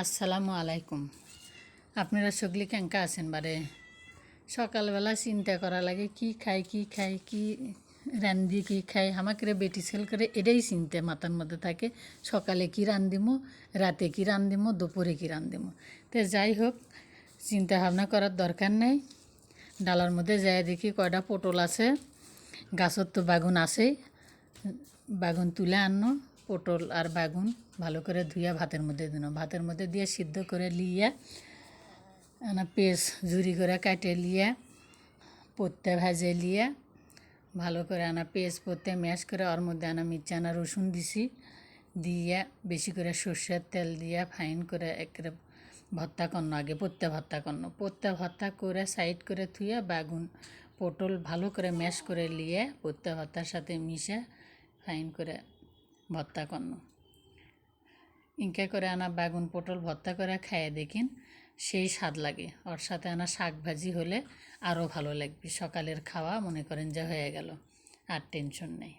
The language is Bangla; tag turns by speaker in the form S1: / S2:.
S1: আসসালামু আলাইকুম। আপনারা সকলে কেঙ্কা আছেন বারে? সকালবেলা চিন্তা করা লাগে কি খাই কি রান্ধি কি খাই আমাকে বেটি সেল করে এটাই চিন্তা মাথার মধ্যে থাকে। সকালে কি রান্ধিমো, রাতে কি রান্ধিমো, দুপুরে কি রান্ধিমো। তো যাই হোক, চিন্তা ভাবনা করার দরকার নেই। ডালার মধ্যে যাই দেখি কয়টা পটল আছে, গাছত তো বাগুন আছেই। বাগুন তুলে আনো, পটল আর বাগুন ভালো করে ধুইয়া ভাতের মধ্যে দিন, ভাতের মধ্যে দিয়ে সিদ্ধ করে লিয়ে পেঁয়াজ ঝুরি করে কাটে লিয়ে পত্তে ভাজে লিয়ে ভালো করে পেঁয়াজ পত্তে ম্যাশ করে ওর মধ্যে মির্চা রসুন দিছি, দিয়ে বেশি করে সর্ষের তেল দিয়ে ফাইন করে একেবারে ভর্তা করন। আগে পত্তে ভর্তা করে সাইড করে থুয়ে বাগুন পটল ভালো করে ম্যাশ করে লিয়ে পত্তে ভর্তার সাথে মিশে ফাইন করে ভর্তা করন। ইনকে করে বাগুন পটল ভর্তা করে খাইয়ে দেখিন, সেই স্বাদ লাগে। ওর সাথে শাক ভাজি হলে আরও ভালো লাগবে। সকালের খাওয়া মনে করেন যে হয়ে গেল, আর টেনশন নেই।